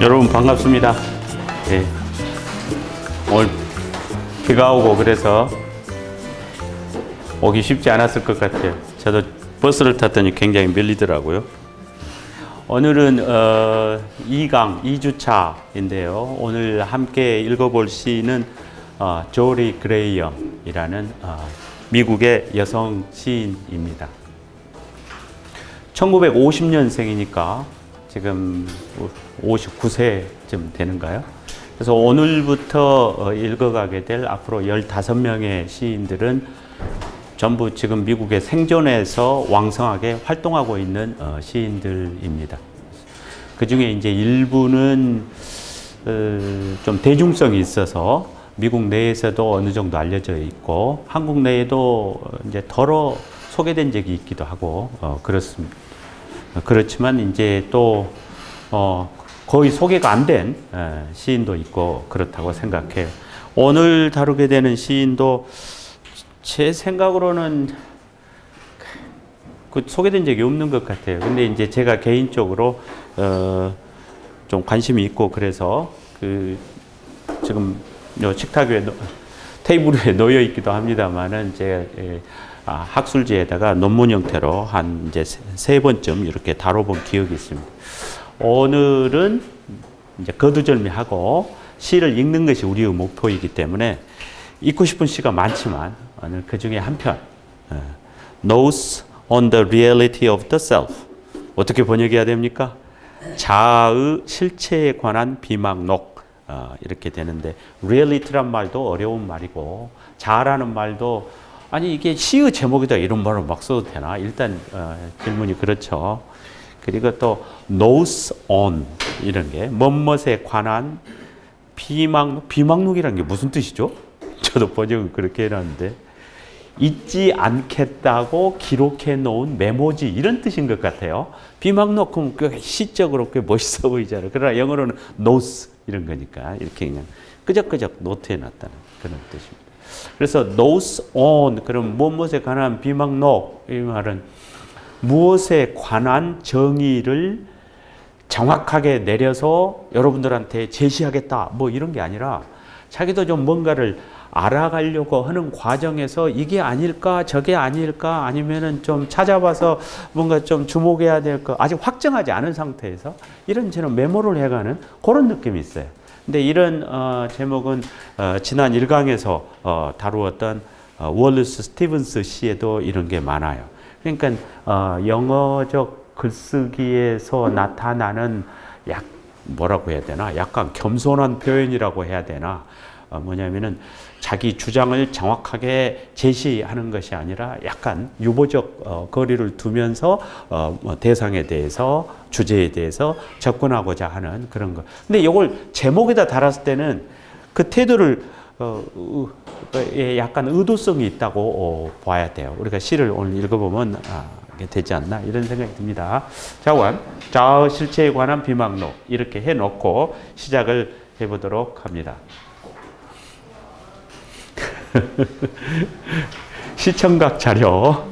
여러분 반갑습니다. 예. 오늘 비가 오고 그래서 오기 쉽지 않았을 것 같아요. 저도 버스를 탔더니 굉장히 밀리더라고요. 오늘은 2강 2주차인데요. 오늘 함께 읽어볼 시인은 조리 그레이엄이라는 미국의 여성 시인입니다. 1950년생이니까 지금 59세쯤 되는가요? 그래서 오늘부터 읽어가게 될 앞으로 15명의 시인들은 전부 지금 미국의 생존에서 왕성하게 활동하고 있는 시인들입니다. 그 중에 이제 일부는 좀 대중성이 있어서 미국 내에서도 어느 정도 알려져 있고 한국 내에도 이제 덜어 소개된 적이 있기도 하고 그렇습니다. 그렇지만 이제 또 거의 소개가 안 된 시인도 있고 그렇다고 생각해요. 오늘 다루게 되는 시인도 제 생각으로는 소개된 적이 없는 것 같아요. 근데 이제 제가 개인적으로 좀 관심이 있고 그래서 지금 식탁 위에 테이블 위에 놓여 있기도 합니다만은 제가 학술지에다가 논문 형태로 한 이제 3번쯤 이렇게 다뤄본 기억이 있습니다. 오늘은 이제 거두절미하고 시를 읽는 것이 우리의 목표이기 때문에 읽고 싶은 시가 많지만 오늘 그 중에 한 편, Notes on the Reality of the Self. 어떻게 번역해야 됩니까? 자아의 실체에 관한 비망록. 이렇게 되는데 reality란 말도 어려운 말이고 자아라는 말도 아니 이게 시의 제목이다 이런 말을 막 써도 되나? 일단 질문이 그렇죠. 그리고 또 notes on 이런 게 뭐뭇에 관한 비망록이라는 게 무슨 뜻이죠? 저도 번역은 그렇게 해놨는데 잊지 않겠다고 기록해 놓은 메모지 이런 뜻인 것 같아요. 비망록 그럼 꽤 시적으로 꽤 멋있어 보이잖아요. 그러나 영어로는 notes 이런 거니까 이렇게 그냥 끄적끄적 노트해 놨다는 그런 뜻입니다. 그래서 notes on 그럼 무엇에 관한 비망록 이 말은 무엇에 관한 정의를 정확하게 내려서 여러분들한테 제시하겠다 뭐 이런 게 아니라 자기도 좀 뭔가를 알아가려고 하는 과정에서 이게 아닐까 저게 아닐까 아니면은 좀 찾아봐서 뭔가 좀 주목해야 될 거 아직 확정하지 않은 상태에서 이런 저는 메모를 해가는 그런 느낌이 있어요. 근데 이런 제목은 지난 1강에서 다루었던 월리스 스티븐스 시에도 이런 게 많아요. 그러니까 영어적 글쓰기에서 나타나는 뭐라고 해야 되나 약간 겸손한 표현이라고 해야 되나 뭐냐면은 자기 주장을 정확하게 제시하는 것이 아니라 약간 유보적 거리를 두면서 대상에 대해서 주제에 대해서 접근하고자 하는 그런 거. 근데 이걸 제목에다 달았을 때는 그 태도를 약간 의도성이 있다고 봐야 돼요. 우리가 시를 오늘 읽어보면 되지 않나 이런 생각이 듭니다. 자아 실체에 관한 비망록 이렇게 해놓고 시작을 해보도록 합니다. 시청각 자료,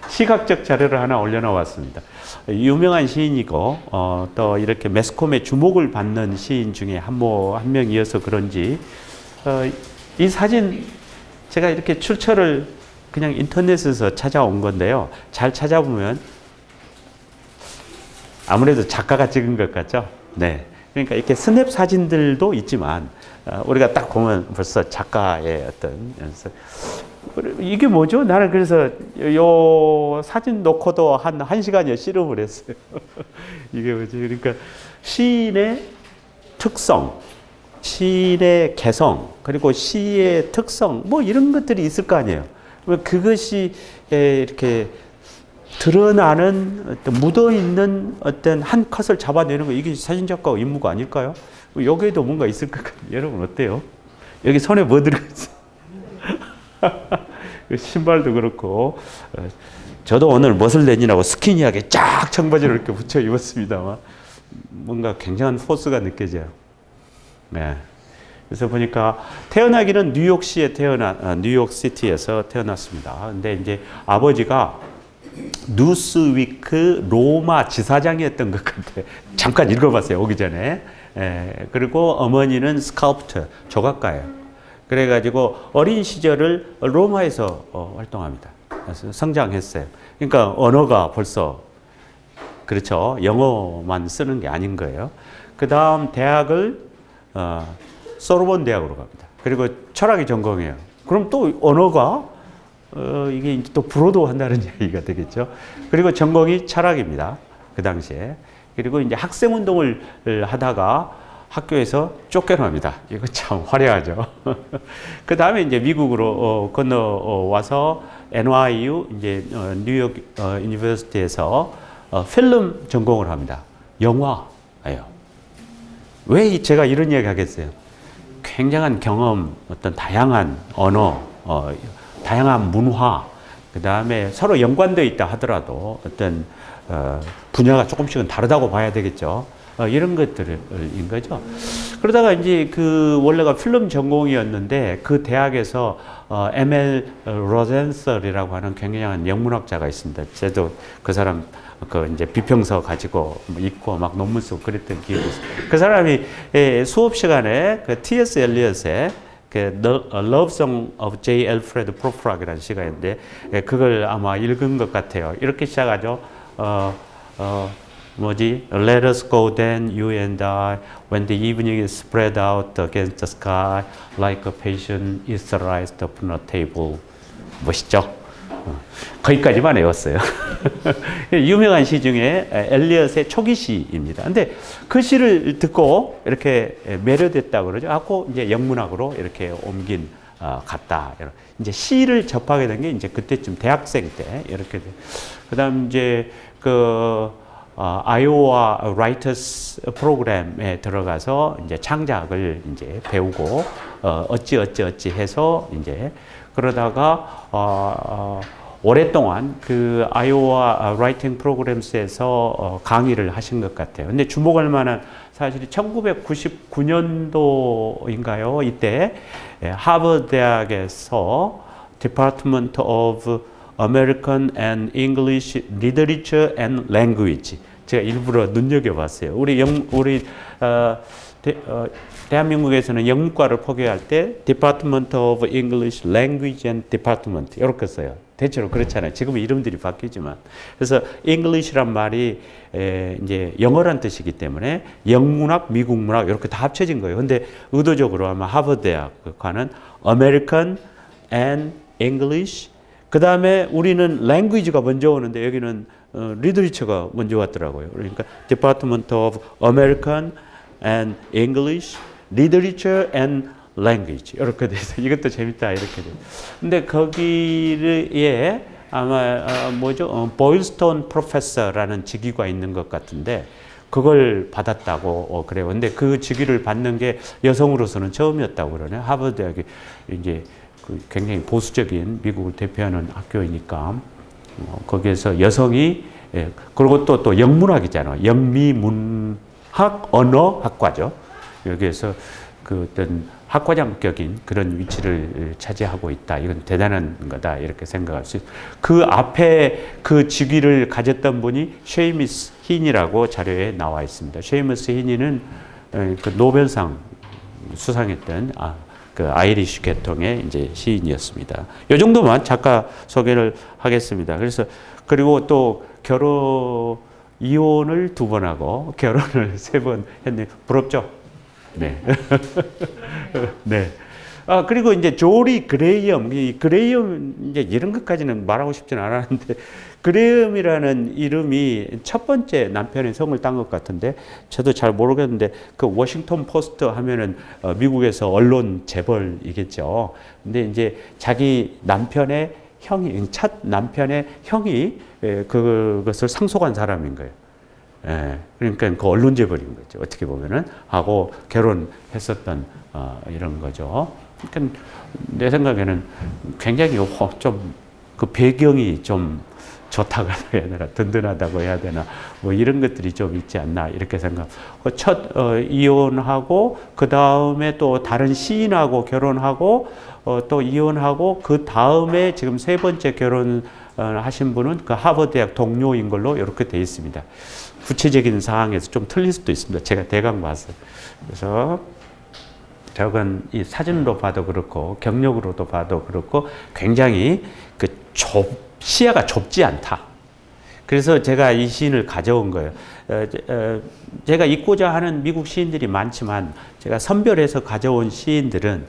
시각적 자료를 하나 올려놓았습니다. 유명한 시인이고 또 이렇게 매스컴의 주목을 받는 시인 중에 한 명이어서 그런지 이 사진 제가 이렇게 출처를 그냥 인터넷에서 찾아온 건데요. 잘 찾아보면 아무래도 작가가 찍은 것 같죠? 네. 그러니까 이렇게 스냅 사진들도 있지만 우리가 딱 보면 벌써 작가의 어떤 연습. 이게 뭐죠? 나는 그래서 요 사진 놓고도 한 1시간여 씨름을 했어요. 이게 뭐지? 그러니까 시인의 특성, 시인의 개성, 그리고 시의 특성, 뭐 이런 것들이 있을 거 아니에요. 그것이 이렇게 드러나는 어떤 묻어있는 어떤 한 컷을 잡아내는 거 이게 사진작가 임무가 아닐까요? 여기에도 뭔가 있을 것 같아요. 여러분 어때요? 여기 손에 뭐 들어있어요? 신발도 그렇고 저도 오늘 머슬레닌하고 스키니하게 쫙 청바지를 이렇게 붙여 입었습니다만 뭔가 굉장한 포스가 느껴져요. 네. 그래서 보니까 태어나기는 뉴욕시티에서 태어났습니다. 근데 이제 아버지가 뉴스위크 로마 지사장이었던 것 같아요. 잠깐 읽어봤어요. 오기 전에. 그리고 어머니는 스컬프터, 조각가예요. 그래가지고 어린 시절을 로마에서 활동합니다. 그래서 성장했어요. 그러니까 언어가 벌써 그렇죠. 영어만 쓰는 게 아닌 거예요. 그 다음 대학을 소르본 대학으로 갑니다. 그리고 철학이 전공이에요. 그럼 또 언어가 이게 이제 또 불어도 한다는 얘기가 되겠죠. 그리고 전공이 철학입니다. 그 당시에. 그리고 이제 학생 운동을 하다가 학교에서 쫓겨납니다. 이거 참 화려하죠. 그 다음에 이제 미국으로 건너와서 NYU 이제 뉴욕 유니버시티에서 필름 전공을 합니다. 영화예요. 왜 제가 이런 이야기 하겠어요? 굉장한 경험, 어떤 다양한 언어, 다양한 문화, 그 다음에 서로 연관되어 있다 하더라도 어떤 분야가 조금씩은 다르다고 봐야 되겠죠. 이런 것들인 거죠. 그러다가 이제 그 원래가 필름 전공이었는데 그 대학에서 M.L. 로젠설이라고 하는 굉장한 영문학자가 있습니다. 저도 그 사람 그 이제 비평서 가지고 읽고 막 논문 쓰고 그랬던 기억이 있어요. 그 사람이 수업 시간에 그 T.S. 엘리엇의 그 Love Song of J. Alfred Prufrock이라는 시가 있는데 그걸 아마 읽은 것 같아요. 이렇게 시작하죠. 뭐지? Let us go then, you and I, when the evening is spread out against the sky, like a patient etherized upon a table. 멋있죠? 거기까지만 외웠어요. 유명한 시 중에 엘리엇의 초기 시입니다. 근데 그 시를 듣고 이렇게 매료됐다고 그러죠. 하고 이제 영문학으로 이렇게 옮긴 갔다. 이제 시를 접하게 된 게 이제 그때쯤 대학생 때 이렇게. 그다음 이제 그 아이오와 라이터스 프로그램에 들어가서 이제 창작을 이제 배우고 어찌 해서 이제 그러다가 오랫동안 그 아이오와 라이팅 프로그램스에서 강의를 하신 것 같아요. 근데 주목할 만한 사실이 1999년도인가요? 이때 하버드 대학에서 Department of American and English Literature and Language. 제가 일부러 눈여겨봤어요. 우리 대한민국에서는 영문과를 포기할 때 Department of English Language and Department 이렇게 써요. 대체로 그렇잖아요. 지금 이름들이 바뀌지만. 그래서 English란 말이 이제 영어란 뜻이기 때문에 영문학, 미국문학 이렇게 다 합쳐진 거예요. 근데 의도적으로 아마 하버드 대학과는 American and English 그 다음에 우리는 language가 먼저 오는데 여기는 리터리처가 먼저 왔더라고요. 그러니까 Department of American and English, Literature and Language 이렇게 돼서 이것도 재밌다 이렇게 돼요. 근데 거기에 아마 뭐죠? 보일스톤 프로페서라는 직위가 있는 것 같은데 그걸 받았다고 그래요. 근데 그 직위를 받는 게 여성으로서는 처음이었다고 그러네요. 하버드 대학이 이제 굉장히 보수적인 미국을 대표하는 학교이니까 거기에서 여성이 그리고 또 영문학이잖아요. 영미문학 언어학과죠. 여기에서 그 어떤 학과장격인 그런 위치를 차지하고 있다. 이건 대단한 거다. 이렇게 생각할 수 있어요. 그 앞에 그 직위를 가졌던 분이 쉐이미스 히니라고 자료에 나와 있습니다. 쉐이미스 히니는 그 노벨상 수상했던 그 아이리쉬 계통의 이제 시인이었습니다. 이 정도만 작가 소개를 하겠습니다. 그리고 또 이혼을 2번 하고 결혼을 3번 했네. 부럽죠? 네. 네. 그리고 이제 조리 그레이엄, 이제 이런 것까지는 말하고 싶지는 않았는데, 그레이엄이라는 이름이 첫 번째 남편의 성을 딴 것 같은데, 저도 잘 모르겠는데, 그 워싱턴 포스트 하면은 미국에서 언론 재벌이겠죠. 근데 이제 자기 남편의 첫 남편의 형이 그것을 상속한 사람인 거예요. 그러니까 그 언론 재벌인 거죠. 어떻게 보면은 하고 결혼했었던 이런 거죠. 그러니까 내 생각에는 굉장히 좀 그 배경이 좀 좋다고 해야 되나, 든든하다고 해야 되나, 뭐 이런 것들이 좀 있지 않나 이렇게 생각. 첫 이혼하고 그 다음에 또 다른 시인하고 결혼하고 또 이혼하고 그 다음에 지금 3번째 결혼 하신 분은 그 하버드 대학 동료인 걸로 이렇게 돼 있습니다. 구체적인 사항에서 좀 틀릴 수도 있습니다. 제가 대강 봤어요. 그래서 저건 이 사진으로 봐도 그렇고 경력으로도 봐도 그렇고 굉장히 그 시야가 좁지 않다. 그래서 제가 이 시인을 가져온 거예요. 제가 읽고자 하는 미국 시인들이 많지만 제가 선별해서 가져온 시인들은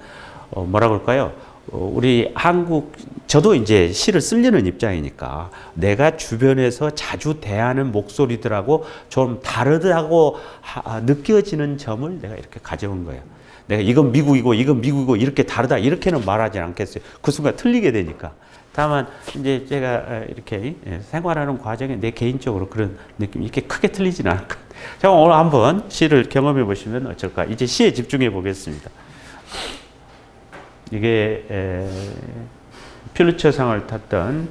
뭐라 그럴까요? 우리 한국, 저도 이제 시를 쓰려는 입장이니까 내가 주변에서 자주 대하는 목소리들하고 좀 다르다고 느껴지는 점을 내가 이렇게 가져온 거예요. 내가 이건 미국이고 이건 미국이고 이렇게 다르다 이렇게는 말하지 않겠어요. 그 순간 틀리게 되니까. 다만 이제 제가 이렇게 생활하는 과정에 내 개인적으로 그런 느낌이 이렇게 크게 틀리지는 않을 것 같아요. 자, 오늘 한번 시를 경험해 보시면 어쩔까. 이제 시에 집중해 보겠습니다. 이게 퓰리처상을 탔던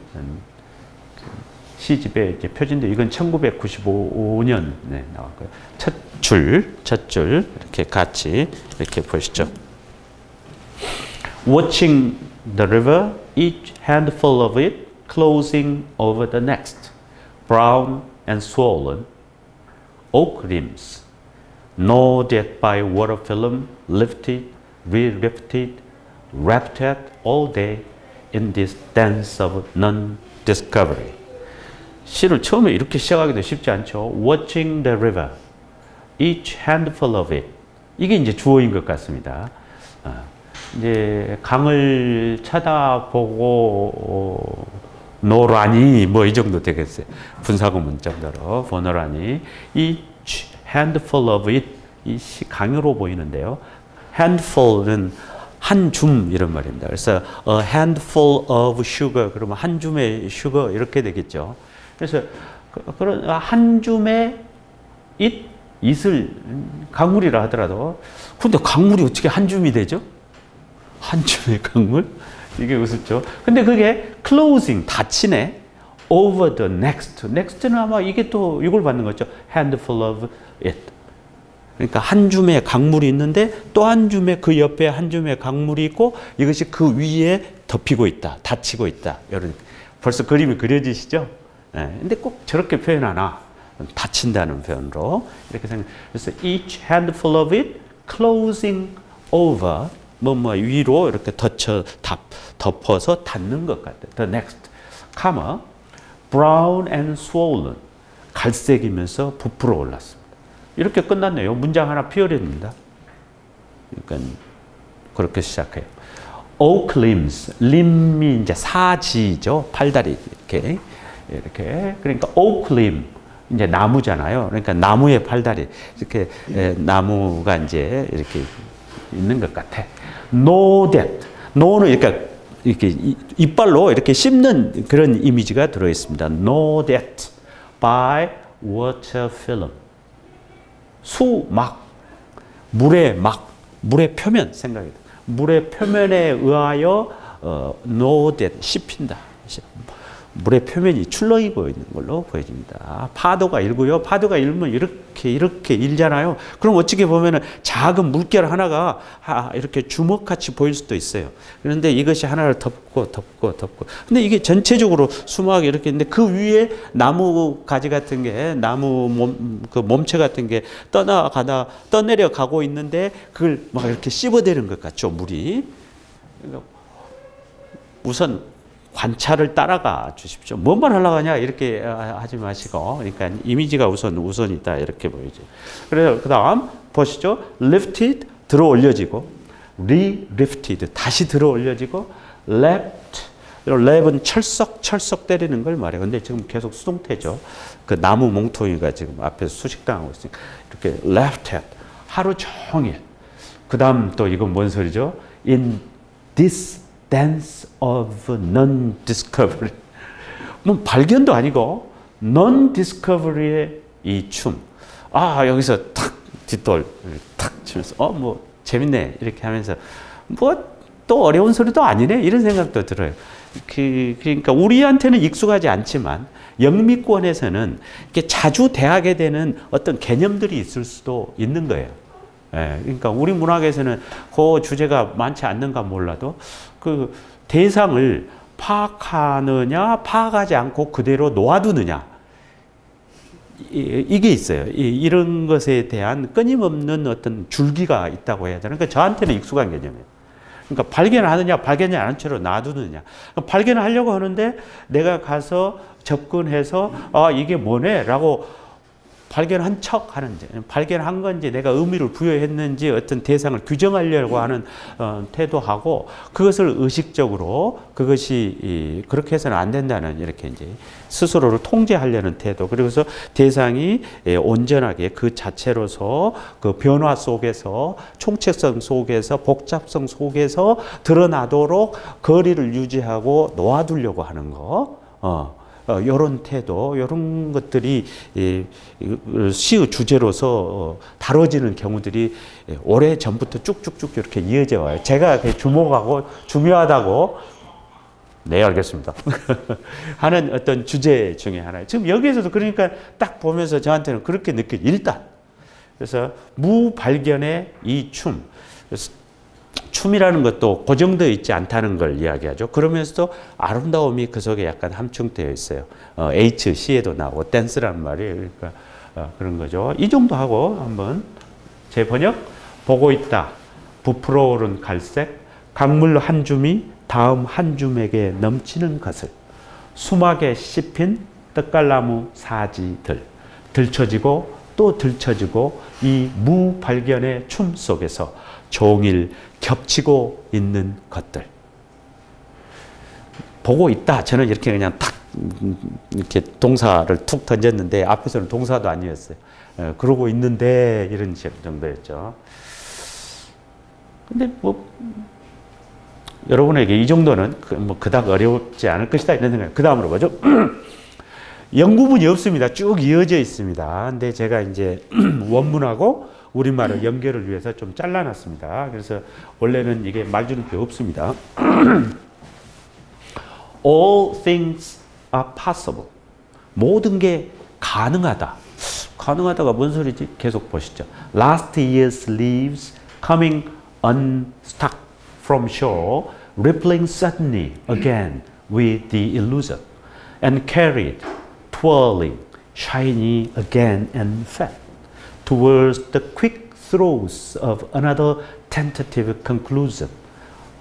시집의 이제 표지인데 이건 1995년에 나왔고요. 첫 줄 이렇게 같이 이렇게 보시죠. Watching the river, each handful of it closing over the next, brown and swollen, oak limbs, gnawed at by water film, lifted, re-lifted, wrapped at all day in this dance of non-discovery. 시를 처음에 이렇게 시작하기도 쉽지 않죠. Watching the river, each handful of it. 이게 이제 주어인 것 같습니다. 이제 강을 쳐다보고 노라니 뭐 이 정도 되겠어요. 분사구문 정도로 보노라니 each handful of it. 이 강으로 보이는데요. handful은 한 줌 이런 말입니다. 그래서 a handful of sugar 그러면 한 줌의 sugar 이렇게 되겠죠. 그래서 그런 한 줌의 it을 강물이라 하더라도 근데 강물이 어떻게 한 줌이 되죠? 한 줌의 강물? 이게 우습죠. 근데 그게 closing 닫히네. over the next. next는 아마 이게 또 이걸 받는 거죠. handful of it. 그러니까 한 줌의 강물이 있는데 또 한 줌의 그 옆에 한 줌의 강물이 있고 이것이 그 위에 덮이고 있다. 닫히고 있다. 이런 벌써 그림이 그려지시죠? 네. 근데 꼭 저렇게 표현하나? 닫힌다는 표현으로 이렇게 생각. 그래서 each handful of it closing over 뭐 위로 이렇게 덮어서 닿는 것 같아요. The next, comma, brown and swollen, 갈색이면서 부풀어 올랐습니다. 이렇게 끝났네요. 문장 하나 피어냅니다. 그러니까 그렇게 시작해요. Oak limbs, 림이 이제 사지죠. 팔다리 이렇게 그러니까 oak limb 이제 나무잖아요. 그러니까 나무의 팔다리 이렇게 나무가 이제 이렇게 있는 것 같아. Know that, know는 이렇게 이빨로 이렇게 씹는 그런 이미지가 들어 있습니다. Know that by water film. 수막, 물의 표면 생각이 듭니다. 물의 표면에 의하여 know that 씹힌다. 물의 표면이 출렁이 보이는 걸로 보여집니다. 파도가 일고요. 파도가 일면 이렇게 일잖아요. 그럼 어떻게 보면은 작은 물결 하나가 이렇게 주먹같이 보일 수도 있어요. 그런데 이것이 하나를 덮고. 근데 이게 전체적으로 수막이 이렇게 있는데 그 위에 나무 가지 같은 게 나무 몸체 같은 게 떠내려 가고 있는데 그걸 막 이렇게 씹어대는 것 같죠, 물이. 우선 관찰을 따라가 주십시오. 뭔 말 하려고 하냐 이렇게 하지 마시고 그러니까 이미지가 우선이다 이렇게 보이죠. 그래서 그 다음 보시죠. lifted 들어 올려지고 re-lifted 다시 들어 올려지고 left 랩은 철썩 때리는 걸 말해요. 근데 지금 계속 수동태죠. 그 나무 몽통이가 지금 앞에서 수식당하고 있으니까 이렇게 left at 하루 종일. 그 다음 또 이건 뭔 소리죠? in this dance of non-discovery. 뭐 발견도 아니고 non-discovery의 이 춤. 여기서 탁 뒷돌 탁 치면서 뭐 재밌네 이렇게 하면서 뭐 또 어려운 소리도 아니네 이런 생각도 들어요. 그러니까 우리한테는 익숙하지 않지만 영미권에서는 이렇게 자주 대하게 되는 어떤 개념들이 있을 수도 있는 거예요. 그러니까 우리 문학에서는 그 주제가 많지 않는가 몰라도 그 대상을 파악하느냐 파악하지 않고 그대로 놓아두느냐 이게 있어요. 이런 것에 대한 끊임없는 어떤 줄기가 있다고 해야 되나? 그러니까 저한테는 익숙한 개념이에요. 그러니까 발견을 하느냐, 발견이 안 한 채로 놔두느냐. 발견을 하려고 하는데 내가 가서 접근해서 이게 뭐네? 라고 발견한 척 하는지, 발견한 건지, 내가 의미를 부여했는지, 어떤 대상을 규정하려고 하는 태도하고, 그것을 의식적으로 그것이 그렇게 해서는 안 된다는, 이렇게 이제 스스로를 통제하려는 태도. 그래서 대상이 온전하게 그 자체로서 그 변화 속에서, 총체성 속에서, 복잡성 속에서 드러나도록 거리를 유지하고 놓아두려고 하는 거. 이런 태도, 이런 것들이 시의 주제로서 다뤄지는 경우들이 오래 전부터 쭉쭉쭉 이렇게 이어져 와요. 제가 주목하고 중요하다고, 네, 알겠습니다. 하는 어떤 주제 중에 하나예요. 지금 여기에서도 그러니까 딱 보면서 저한테는 그렇게 느껴요. 일단. 그래서 무발견의 이 춤. 춤이라는 것도 고정되어 있지 않다는 걸 이야기하죠. 그러면서도 아름다움이 그 속에 약간 함축되어 있어요. HC에도 나오고 댄스란 말이에요. 그러니까 그런 거죠. 이 정도 하고 한번 제 번역. 보고 있다. 부풀어 오른 갈색. 강물 한 줌이 다음 한 줌에게 넘치는 것을. 수막에 씹힌 떡갈나무 사지들. 들춰지고 또 들춰지고 이 무발견의 춤 속에서 종일 겹치고 있는 것들. 보고 있다. 저는 이렇게 그냥 탁 이렇게 동사를 툭 던졌는데 앞에서는 동사도 아니었어요. 그러고 있는데 이런 정도였죠. 근데 뭐 여러분에게 이 정도는 그닥 어렵지 않을 것이다 이런 생각. 그 다음으로 뭐죠? 영구문이 없습니다. 쭉 이어져 있습니다. 근데 제가 이제 원문하고 우리말의 연결을 위해서 좀 잘라놨습니다. 그래서 원래는 이게 말줄임표 없습니다. All things are possible. 모든 게 가능하다. 가능하다가 뭔 소리지? 계속 보시죠. Last year's leaves coming unstuck from shore, rippling suddenly again with the illusion, and carried, twirling, shiny again and fat, towards the quick throes of another tentative conclusion,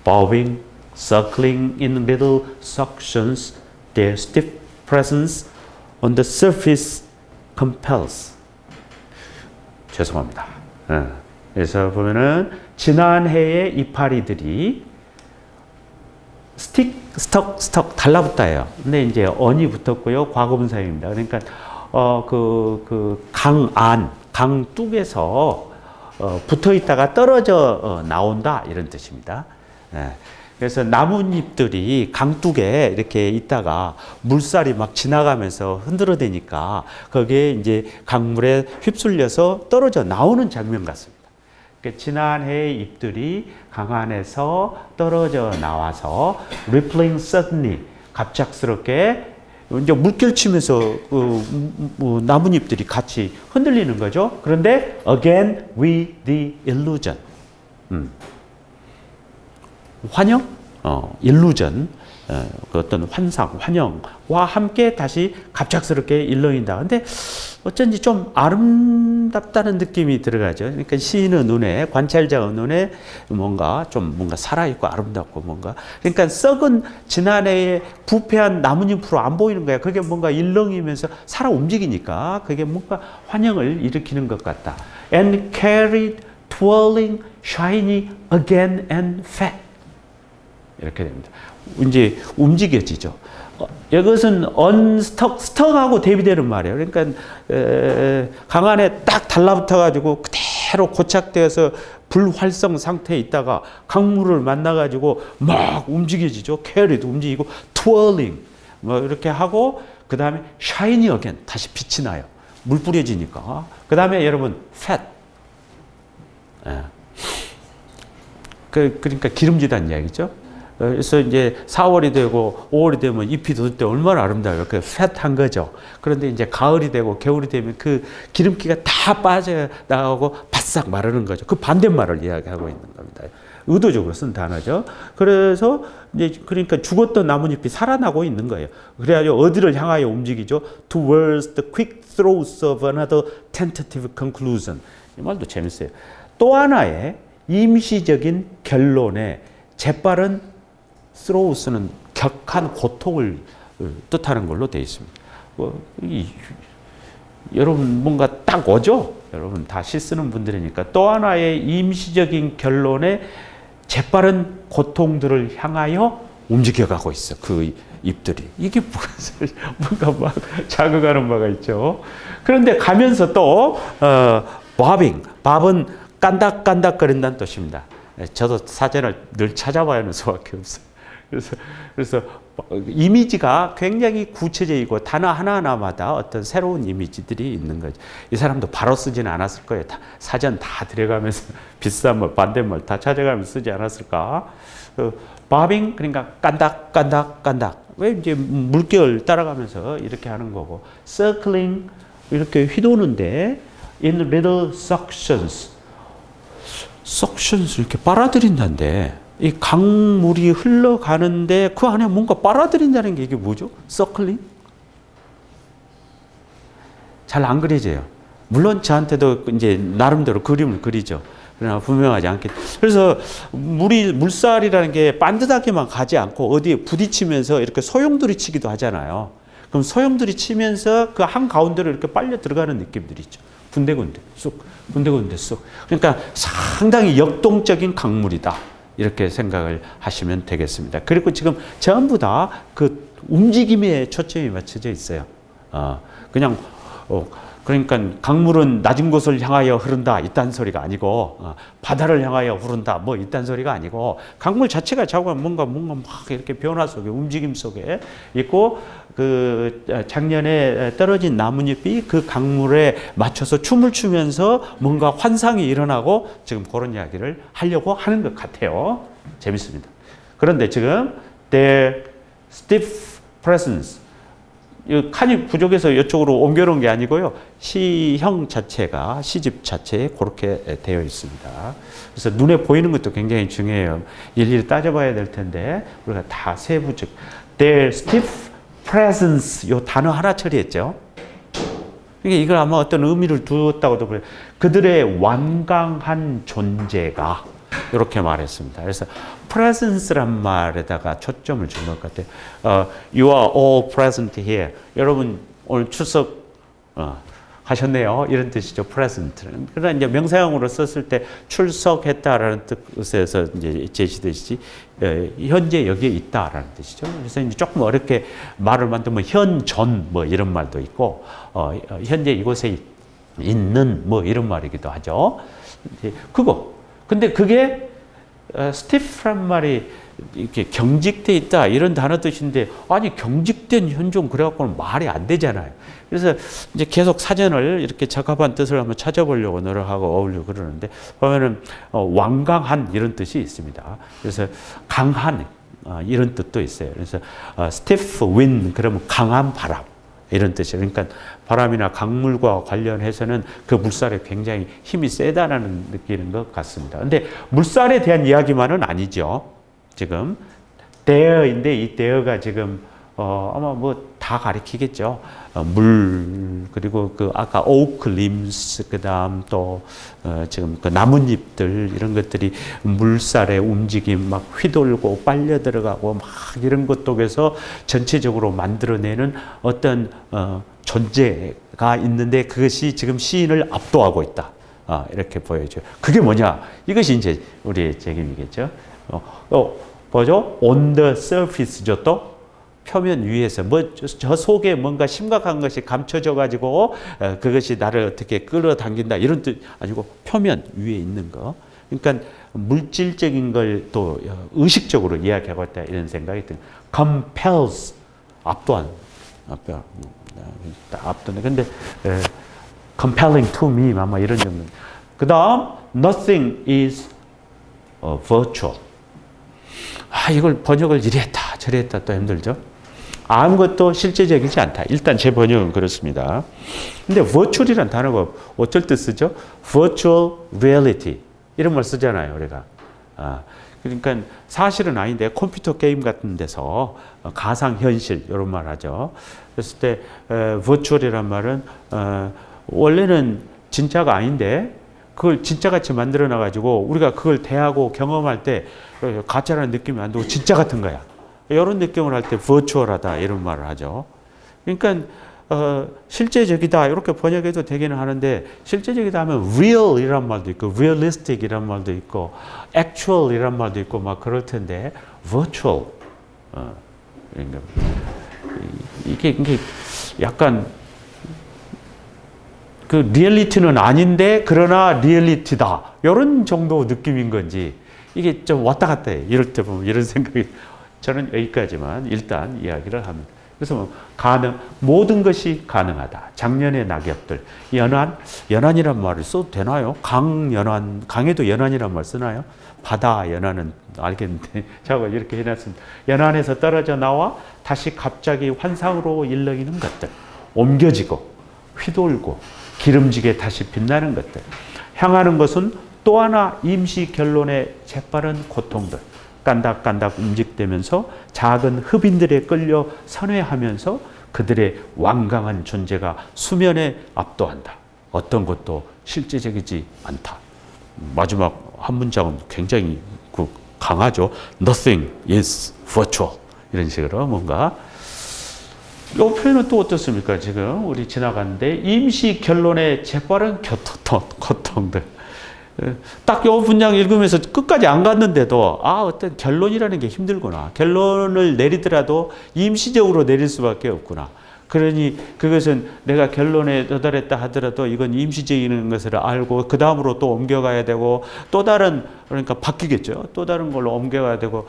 bobbing, circling in little suctions, their stiff presence on the surface compels. 죄송합니다. 그래서 보면은 지난해의 이파리들이 스톡 달라붙어요. 근데 이제 언이 붙었고요. 과거분사입니다. 그러니까 강 뚝에서 붙어 있다가 떨어져 나온다 이런 뜻입니다. 그래서 나뭇잎들이 강둑에 이렇게 있다가 물살이 막 지나가면서 흔들어대니까 거기에 이제 강물에 휩쓸려서 떨어져 나오는 장면 같습니다. 그러니까 지난해의 잎들이 강 안에서 떨어져 나와서 rippling suddenly 갑작스럽게 이제 물결 치면서 나뭇잎들이 같이 흔들리는 거죠. 그런데 again with the illusion. 환영? illusion. 그 어떤 환상, 환영과 함께 다시 갑작스럽게 일렁인다. 근데 어쩐지 좀 아름답다는 느낌이 들어가죠. 그러니까 시인의 눈에, 관찰자의 눈에 뭔가 살아있고 아름답고 뭔가. 그러니까 썩은 지난해에 부패한 나뭇잎으로 안 보이는 거야. 그게 뭔가 일렁이면서 살아 움직이니까 그게 뭔가 환영을 일으키는 것 같다. And carried, twirling, shiny again and fat. 이렇게 됩니다. 이제 움직여지죠. 이것은 스톡하고 대비되는 말이에요. 그러니까 강 안에 딱 달라붙어가지고 그대로 고착되어서 불활성 상태에 있다가 강물을 만나가지고 막 움직여지죠. 캐리도 움직이고 twirling 뭐 이렇게 하고 그 다음에 shiny again 다시 빛이 나요. 물 뿌려지니까. 그 다음에 여러분 fat. 그러니까 기름지다는 이야기죠. 그래서 이제 4월이 되고 5월이 되면 잎이 돋을 때 얼마나 아름다워요. 그 팻한 거죠. 그런데 이제 가을이 되고 겨울이 되면 그 기름기가 다 빠져나가고 바싹 마르는 거죠. 그 반대말을 이야기하고 있는 겁니다. 의도적으로 쓴 단어죠. 그래서 이제 그러니까 죽었던 나뭇잎이 살아나고 있는 거예요. 그래가지고 어디를 향하여 움직이죠? Towards the quick throes of another tentative conclusion. 이 말도 재밌어요. 또 하나의 임시적인 결론에 재빠른 throws는 격한 고통을 뜻하는 걸로 되어 있습니다. 여러분 뭔가 딱 오죠? 여러분 다 시 쓰는 분들이니까 또 하나의 임시적인 결론에 재빠른 고통들을 향하여 움직여가고 있어. 그 잎들이. 이게 뭔가 막 자극하는 바가 있죠. 그런데 가면서 또 bobbing, 밥은 깐닥깐닥거린다는 뜻입니다. 저도 사전을 늘 찾아봐야 하는 수밖에 없어요. 그래서 이미지가 굉장히 구체적이고 단어 하나하나마다 어떤 새로운 이미지들이 있는 거죠. 이 사람도 바로 쓰지는 않았을 거예요. 사전 다 들여가면서 비싼 말, 반대말 다 찾아가면서 쓰지 않았을까? 바빙 그러니까 깐닥깐닥깐닥. 왜 이제 물결 따라가면서 이렇게 하는 거고, circling 이렇게 휘도는데 in little suctions, suctions 이렇게 빨아들인다는데. 이 강물이 흘러가는데 그 안에 뭔가 빨아들인다는 게 이게 뭐죠? 서클링? 잘 안 그려져요. 물론 저한테도 이제 나름대로 그림을 그리죠. 그러나 분명하지 않게. 그래서 물살이라는 게 반듯하게만 가지 않고 어디에 부딪히면서 이렇게 소용돌이 치기도 하잖아요. 그럼 소용돌이 치면서 그 한 가운데로 이렇게 빨려 들어가는 느낌들이 있죠. 군데군데 쑥, 군데군데 쑥. 그러니까 상당히 역동적인 강물이다. 이렇게 생각을 하시면 되겠습니다. 그리고 지금 전부 다 그 움직임에 초점이 맞춰져 있어요. 그러니까 강물은 낮은 곳을 향하여 흐른다 이딴 소리가 아니고, 바다를 향하여 흐른다 뭐 이딴 소리가 아니고, 강물 자체가 자꾸 뭔가 막 이렇게 변화 속에 움직임 속에 있고, 그 작년에 떨어진 나뭇잎이 그 강물에 맞춰서 춤을 추면서 뭔가 환상이 일어나고 지금 그런 이야기를 하려고 하는 것 같아요. 재밌습니다. 그런데 지금 their stiff presence, 칸이 부족해서 이쪽으로 옮겨놓은 게 아니고요. 시형 자체가, 시집 자체에 그렇게 되어 있습니다. 그래서 눈에 보이는 것도 굉장히 중요해요. 일일이 따져봐야 될 텐데 우리가 다 세부적. Their stiff presence, 요 단어 하나 처리했죠. 이걸 아마 어떤 의미를 두었다고도 그래요. 그들의 완강한 존재가, 이렇게 말했습니다. 그래서 presence란 말에다가 초점을 준 것 같아요. You are all present here. 여러분 오늘 출석 하셨네요. 이런 뜻이죠. present. 그러나 이제 명사형으로 썼을 때 출석했다라는 뜻에서 이제 제시되듯이 현재 여기에 있다라는 뜻이죠. 그래서 이제 조금 어렵게 말을 만들면 현존 뭐 이런 말도 있고, 현재 이곳에 있는 뭐 이런 말이기도 하죠. 그거. 근데 그게 스티프란 말이 이렇게 경직돼 있다 이런 단어 뜻인데, 아니 경직된 현존 그래갖고는 말이 안 되잖아요. 그래서 이제 계속 사전을 이렇게 적합한 뜻을 한번 찾아보려고 노력하고 어울리고 그러는데, 보면은 완강한 이런 뜻이 있습니다. 그래서 강한 이런 뜻도 있어요. 그래서 stiff wind 그러면 강한 바람 이런 뜻이에요. 그러니까 바람이나 강물과 관련해서는 그 물살에 굉장히 힘이 세다라는 느끼는 것 같습니다. 근데 물살에 대한 이야기만은 아니죠. 지금 there인데 이 there가 지금 아마 뭐 다 가리키겠죠. 물, 그리고 그 아까 oak limbs, 그다음 또 지금 그 나뭇잎들 이런 것들이 물살의 움직임 막 휘돌고 빨려 들어가고 막 이런 것 속에서 전체적으로 만들어내는 어떤 존재가 있는데, 그것이 지금 시인을 압도하고 있다. 이렇게 보여줘요. 그게 뭐냐? 이것이 이제 우리의 책임이겠죠. 뭐죠? On the surface죠, 또. 표면 위에서 저 속에 뭔가 심각한 것이 감춰져 가지고 그것이 나를 어떻게 끌어당긴다 이런 뜻 아니고 표면 위에 있는 거. 그러니까 물질적인 걸 또 의식적으로 이야기하고 있다 이런 생각이 듭니다. compels, 압도하는. 근데 compelling to me 아마 이런 정도. 그 다음 nothing is virtual. 이걸 번역을 이리 했다 저리 했다 또 힘들죠. 아무것도 실제적이지 않다. 일단 제 번역은 그렇습니다. 근데 virtual이라는 단어가 어쩔 때 쓰죠? virtual reality 이런 말 쓰잖아요, 우리가. 그러니까 사실은 아닌데 컴퓨터 게임 같은 데서 가상현실 이런 말 하죠. 그랬을 때 virtual이란 말은 원래는 진짜가 아닌데 그걸 진짜같이 만들어 놔가지고 우리가 그걸 대하고 경험할 때 가짜라는 느낌이 안 들고 진짜 같은 거야. 이런 느낌을 할 때 virtual하다 이런 말을 하죠. 그러니까 실제적이다 이렇게 번역해도 되기는 하는데 실제적이다 하면 real이란 말도 있고 realistic이란 말도 있고 actual이란 말도 있고 막 그럴 텐데 virtual 그러니까 이게 약간 그 리얼리티는 아닌데 그러나 리얼리티다 이런 정도 느낌인 건지 이게 좀 왔다 갔다 해. 이럴 때 보면 이런 생각이 저는 여기까지만 일단 이야기를 합니다. 그래서 모든 것이 가능하다. 작년의 낙엽들, 연안이란 말을 써도 되나요? 강에도 연안이란 말 쓰나요? 바다 연안은 알겠는데 제가 이렇게 해놨습니다. 연안에서 떨어져 나와 다시 갑자기 환상으로 일렁이는 것들, 옮겨지고 휘돌고 기름지게 다시 빛나는 것들, 향하는 것은 또 하나 임시 결론의 재빠른 고통들, 깐닥깐닥 움직되면서 작은 흡인들에 끌려 선회하면서 그들의 완강한 존재가 수면에 압도한다. 어떤 것도 실제적이지 않다. 마지막 한 문장은 굉장히 강하죠. Nothing is virtual. 이런 식으로 뭔가 이 표현은 또 어떻습니까? 지금 우리 지나갔는데 임시 결론의 재빠른 고통들. 딱 이 문장 읽으면서 끝까지 안 갔는데도 어떤 결론이라는 게 힘들구나. 결론을 내리더라도 임시적으로 내릴 수밖에 없구나. 그러니 그것은 내가 결론에 도달했다 하더라도 이건 임시적인 것을 알고 그 다음으로 또 옮겨가야 되고 또 다른 그러니까 바뀌겠죠. 또 다른 걸로 옮겨가야 되고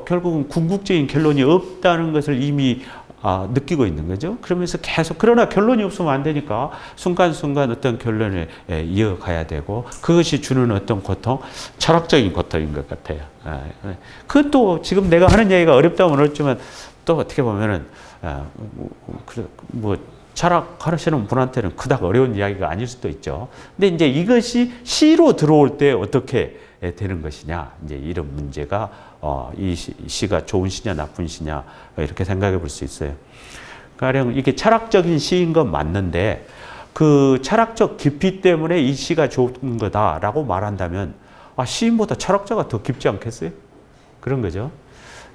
결국은 궁극적인 결론이 없다는 것을 이미 느끼고 있는 거죠. 그러면서 계속 그러나 결론이 없으면 안 되니까 순간순간 어떤 결론을 이어가야 되고 그것이 주는 어떤 고통, 철학적인 고통인 것 같아요. 그것도 지금 내가 하는 얘기가 어렵다면 어렵지만 또 어떻게 보면은 뭐 철학하시는 분한테는 그닥 어려운 이야기가 아닐 수도 있죠. 근데 이제 이것이 시로 들어올 때 어떻게 되는 것이냐, 이제 이런 문제가 이 시가 좋은 시냐 나쁜 시냐 이렇게 생각해 볼 수 있어요. 가령 이게 철학적인 시인 건 맞는데 그 철학적 깊이 때문에 이 시가 좋은 거다라고 말한다면 시인보다 철학자가 더 깊지 않겠어요? 그런 거죠.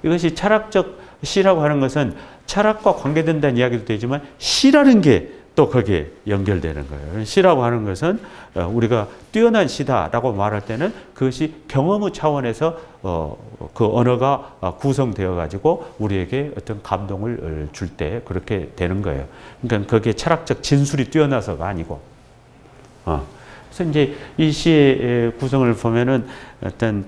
이것이 철학적 시라고 하는 것은 철학과 관계된다는 이야기도 되지만 시라는 게 또 거기에 연결되는 거예요. 시라고 하는 것은 우리가 뛰어난 시다라고 말할 때는 그것이 경험의 차원에서 그 언어가 구성되어 가지고 우리에게 어떤 감동을 줄 때 그렇게 되는 거예요. 그러니까 거기에 철학적 진술이 뛰어나서가 아니고. 그래서 이제 이 시의 구성을 보면은 어떤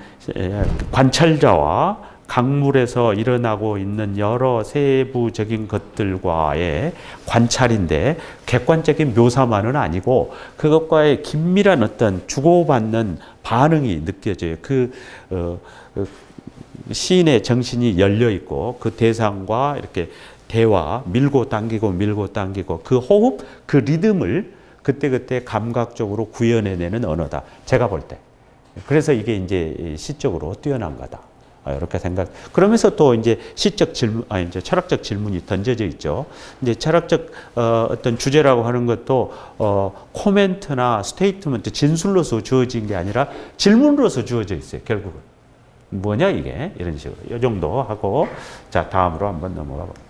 관찰자와 강물에서 일어나고 있는 여러 세부적인 것들과의 관찰인데 객관적인 묘사만은 아니고 그것과의 긴밀한 어떤 주고받는 반응이 느껴져요. 시인의 정신이 열려 있고 그 대상과 이렇게 대화, 밀고 당기고 그 호흡, 그 리듬을 그때그때 감각적으로 구현해내는 언어다. 제가 볼 때. 그래서 이게 이제 시적으로 뛰어난 거다. 이렇게 생각. 그러면서 또 이제 시적 질문, 이제 철학적 질문이 던져져 있죠. 이제 철학적 어떤 주제라고 하는 것도 코멘트나 스테이트먼트, 진술로서 주어진 게 아니라 질문으로서 주어져 있어요. 결국은 뭐냐 이게 이런 식으로 이 정도 하고 자 다음으로 한번 넘어가 봅니다.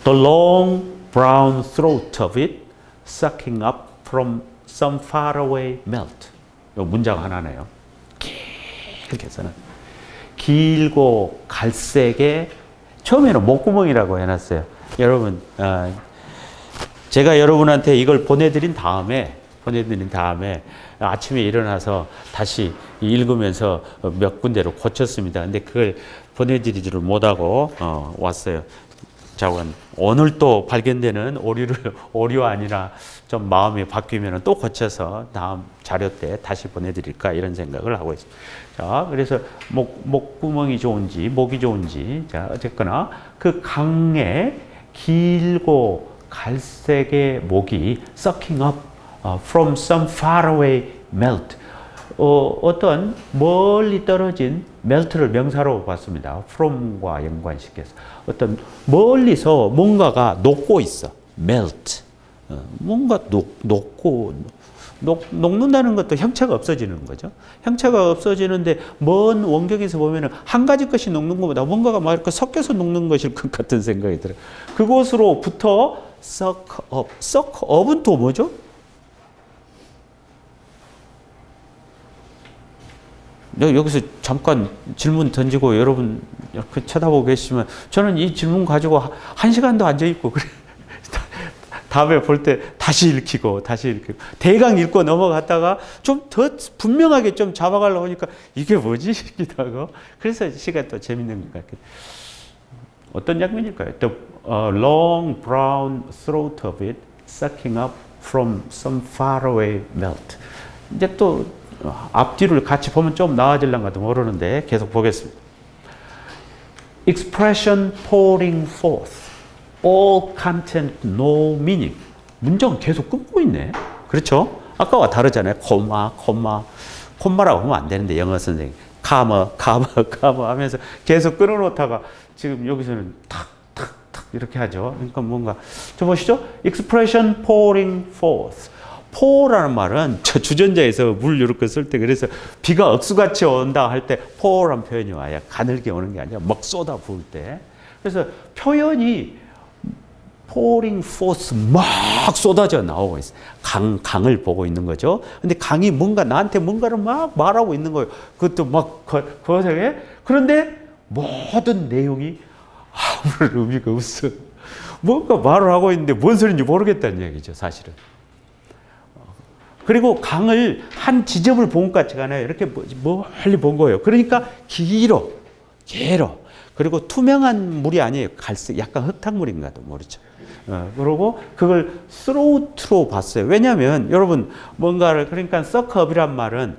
The long brown throat of it sucking up from some faraway melt. 이 문장 하나네요. 길게 써는. 길고 갈색의 처음에는 목구멍이라고 해놨어요. 여러분, 제가 여러분한테 이걸 보내드린 다음에 아침에 일어나서 다시 읽으면서 몇 군데로 고쳤습니다. 근데 그걸 보내드리지를 못하고 왔어요. 자, 오늘 또 발견되는 오류가 아니라 좀 마음이 바뀌면 또 고쳐서 다음 자료 때 다시 보내드릴까 이런 생각을 하고 있습니다. 자, 그래서 목구멍이 좋은지 목이 좋은지 자 어쨌거나 그 강의 길고 갈색의 목이 sucking up from some faraway melt 어떤 멀리 떨어진 melt를 명사로 봤습니다. from과 연관시켜서 어떤 멀리서 뭔가가 녹고 있어. melt. 뭔가 녹는다는 것도 형체가 없어지는 거죠. 형체가 없어지는데 먼 원격에서 보면은 한 가지 것이 녹는 것보다 뭔가가 막 이렇게 섞여서 녹는 것일 것 같은 생각이 들어요. 그곳으로부터 suck up. suck up은 또 뭐죠? 여기서 잠깐 질문 던지고 여러분 쳐다보고 계시면 저는 이 질문 가지고 1시간도 앉아있고 그래. 다음에 볼 때 다시 읽히고 대강 읽고 넘어갔다가 좀 더 분명하게 좀 잡아가려고 하니까 이게 뭐지 싶기도 하고 그래서 시가 또 재밌는 것 같아요. 어떤 장면일까요? The long brown throat of it sucking up from some faraway melt. 이제 또 앞뒤를 같이 보면 좀 나아질란가도 모르는데 계속 보겠습니다. Expression pouring forth. All content, no meaning. 문장은 계속 끊고 있네. 그렇죠? 아까와 다르잖아요. 콤마라고 하면 안 되는데 영어 선생님. 카머 하면서 계속 끊어놓다가 지금 여기서는 탁 이렇게 하죠. 그러니까 뭔가 저 보시죠. Expression pouring forth. pour라는 말은 저 주전자에서 물 이렇게 쓸 때 그래서 비가 억수같이 온다 할 때 pour라는 표현이 와요. 가늘게 오는 게 아니라 막 쏟아 부을 때. 그래서 표현이 pouring forth 막 쏟아져 나오고 있어요. 강을 보고 있는 거죠. 근데 강이 나한테 뭔가를 막 말하고 있는 거예요. 그것도 막 거세게. 그런데 모든 내용이 아무런 의미가 없어. 뭔가 말을 하고 있는데 뭔 소리인지 모르겠다는 얘기죠, 사실은. 그리고 강을 한 지점을 본 것 같지가 않아요. 이렇게 멀리 본 거예요. 그러니까 길어. 그리고 투명한 물이 아니에요. 갈색, 약간 흙탕물인가도 모르죠. 그리고 그걸 throught로 봤어요. 왜냐하면 여러분 뭔가를 그러니까 suck up이란 말은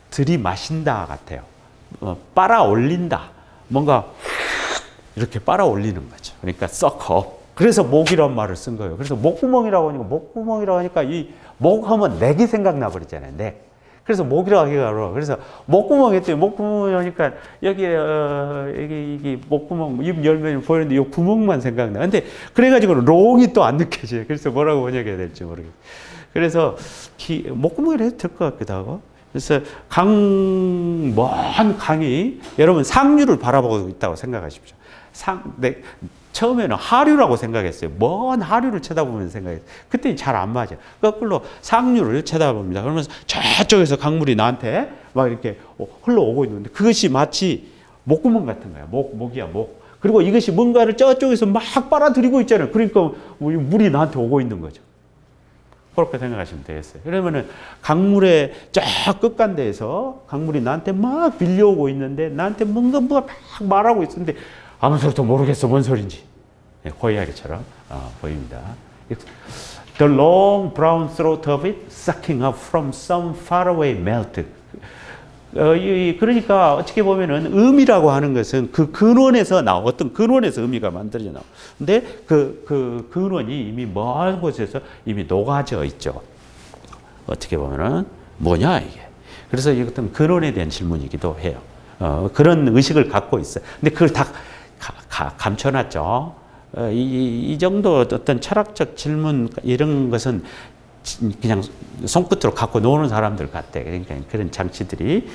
들이마신다 같아요. 빨아 올린다. 뭔가 이렇게 빨아 올리는 거죠. 그러니까 suck up. 그래서 목이란 말을 쓴 거예요. 그래서 목구멍이라고 하니까 이 목하면 넥이 생각나 버리잖아요. 넥. 그래서 목이라고 하기가 어려워. 그래서 목구멍 했더니 목구멍이 오니까 여기 목구멍 입 열면 보이는데 이 구멍만 생각나. 근데 그래가지고 롱이 또 안 느껴져요. 그래서 뭐라고 번역해야 될지 모르겠어요. 그래서 목구멍이라 해도 될 것 같기도 하고. 그래서 먼 강이 여러분 상류를 바라보고 있다고 생각하십시오. 처음에는 하류라고 생각했어요. 먼 하류를 쳐다보면서 생각했어요. 그때 잘 안 맞아. 거꾸로 상류를 쳐다봅니다. 그러면서 저쪽에서 강물이 나한테 막 이렇게 흘러오고 있는데 그것이 마치 목구멍 같은 거야. 목이야, 목. 그리고 이것이 뭔가를 저쪽에서 막 빨아들이고 있잖아요. 그러니까 물이 나한테 오고 있는 거죠. 그렇게 생각하시면 되겠어요. 그러면은 강물의 저 끝간데에서 강물이 나한테 막 밀려오고 있는데 나한테 뭔가 막 말하고 있었는데 아무 소리도 모르겠어. 뭔 소린지. 고이야기처럼 보입니다. The long brown throat of it sucking up from some faraway melt. 그러니까 어떻게 보면은 음이라고 하는 것은 그 근원에서 어떤 근원에서 의미가 만들어져 나와. 근데 그 근원이 이미 먼 곳에서 이미 녹아져 있죠. 어떻게 보면은 뭐냐 이게. 그래서 이것은 근원에 대한 질문이기도 해요. 그런 의식을 갖고 있어요. 근데 그걸 다 감춰놨죠. 이 정도 어떤 철학적 질문 이런 것은 그냥 손끝으로 갖고 노는 사람들 같대. 그러니까 그런 장치들이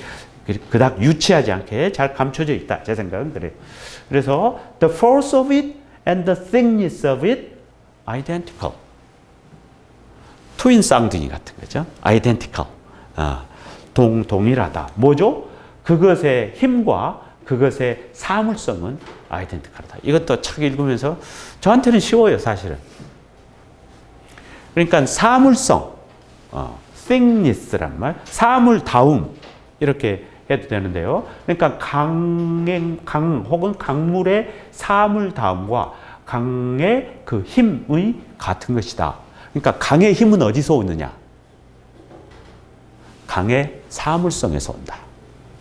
그닥 유치하지 않게 잘 감춰져 있다. 제 생각은 그래요. 그래서 the force of it and the thickness of it identical. 트윈 쌍둥이 같은 거죠. identical. 동일하다. 뭐죠? 그것의 힘과 그것의 사물성은 아이덴티컬하다. 이것도 책 읽으면서 저한테는 쉬워요, 사실은. 그러니까 사물성, thickness란 말, 사물다움 이렇게 해도 되는데요. 그러니까 강 혹은 강물의 사물다움과 강의 그 힘의 같은 것이다. 그러니까 강의 힘은 어디서 오느냐? 강의 사물성에서 온다.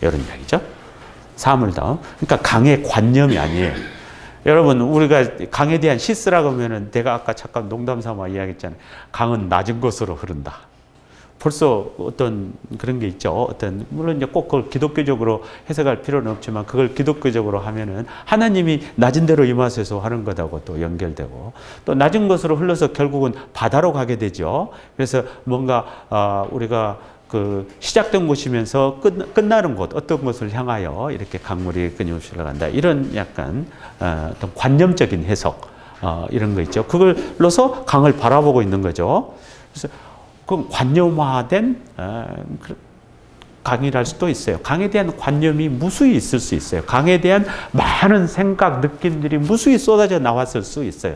이런 이야기죠. 사물다움. 그러니까 강의 관념이 아니에요. 여러분, 우리가 강에 대한 시스라고 하면은 내가 아까 잠깐 농담 삼아 이야기했잖아요. 강은 낮은 곳으로 흐른다. 벌써 어떤 그런 게 있죠. 어떤 물론 이제 꼭 그걸 기독교적으로 해석할 필요는 없지만 그걸 기독교적으로 하면은 하나님이 낮은 대로 임하셔서 하는 것하고 또 연결되고 또 낮은 것으로 흘러서 결국은 바다로 가게 되죠. 그래서 뭔가 우리가 그 시작된 곳이면서 끝나는 곳 어떤 것을 향하여 이렇게 강물이 끊임없이 흘러간다. 이런 약간 어떤 관념적인 해석 이런 거 있죠. 그걸로서 강을 바라보고 있는 거죠. 그래서 그 관념화된 강이랄 수도 있어요. 강에 대한 관념이 무수히 있을 수 있어요. 강에 대한 많은 생각, 느낌들이 무수히 쏟아져 나왔을 수 있어요.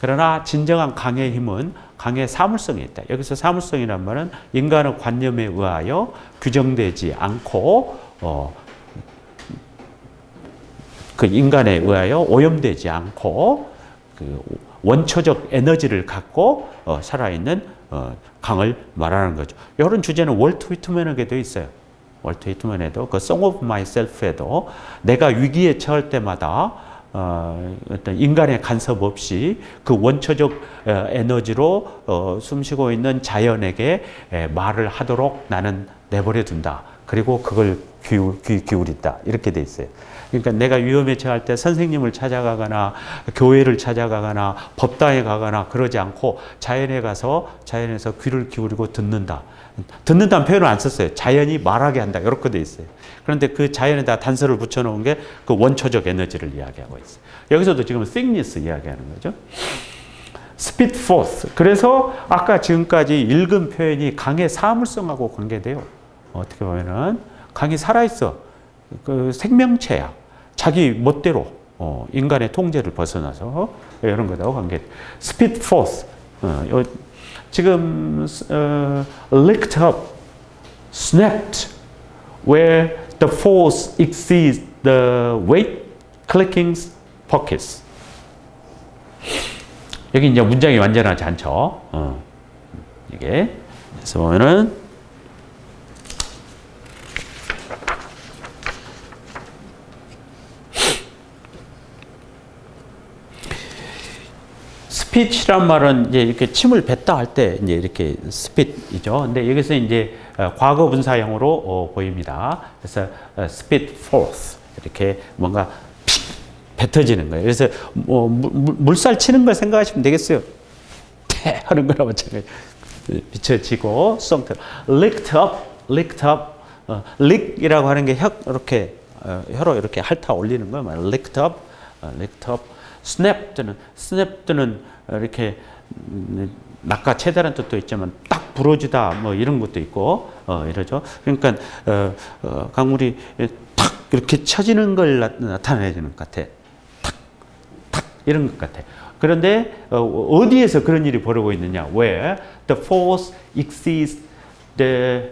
그러나 진정한 강의 힘은 강의 사물성이 있다. 여기서 사물성이란 말은 인간의 관념에 의하여 규정되지 않고 그 인간에 의하여 오염되지 않고 그 원초적 에너지를 갖고 살아있는 강을 말하는 거죠. 이런 주제는 월트 위트먼에게도 있어요. 월트 위트먼에도 그 Song of Myself에도 내가 위기에 처할 때마다 어떤 인간의 간섭 없이 그 원초적 에너지로 숨쉬고 있는 자연에게 말을 하도록 나는 내버려 둔다. 그리고 그걸 귀 기울인다. 이렇게 돼 있어요. 그러니까 내가 위험에 처할 때 선생님을 찾아가거나 교회를 찾아가거나 법당에 가거나 그러지 않고 자연에 가서 자연에서 귀를 기울이고 듣는다. 듣는다는 표현을 안 썼어요. 자연이 말하게 한다. 이렇게 돼 있어요. 그런데 그 자연에다 단서를 붙여놓은 게 그 원초적 에너지를 이야기하고 있어요. 여기서도 지금 thickness 이야기하는 거죠. spit forth. 그래서 아까 지금까지 읽은 표현이 강의 사물성하고 관계돼요. 어떻게 보면은 강이 살아있어. 그 생명체야. 자기 멋대로 인간의 통제를 벗어나서 이런 것하고 관계. spit forth. 지금 licked up, snapped, where the force exceeds the weight, clickings, pockets. 여기 이제 문장이 완전하지 않죠. 이게 그래서 보면은 스피치란 말은 이제 이렇게 침을 뱉다 할 때 이제 이렇게 스핏이죠. 근데 여기서 이제 과거 분사형으로 보입니다. 그래서 spit forth 이렇게 뭔가 뱉어지는 거예요. 그래서 뭐 물살 치는 걸 생각하시면 되겠어요. 태 하는 거랑 마찬가지. 비춰지고 썽터 licked up, lick이라고 하는 게 이렇게 혀로 이렇게 핥아 올리는 거예요. licked up, snapped는 이렇게 낚아채다라는 뜻도 있지만 딱 부러지다 뭐 이런 것도 있고 이러죠. 그러니까 강물이 탁 이렇게 쳐지는 걸 나타내주는 것 같아. 탁 이런 것 같아. 그런데 어디에서 그런 일이 벌어지고 있느냐? Where the force exceeds the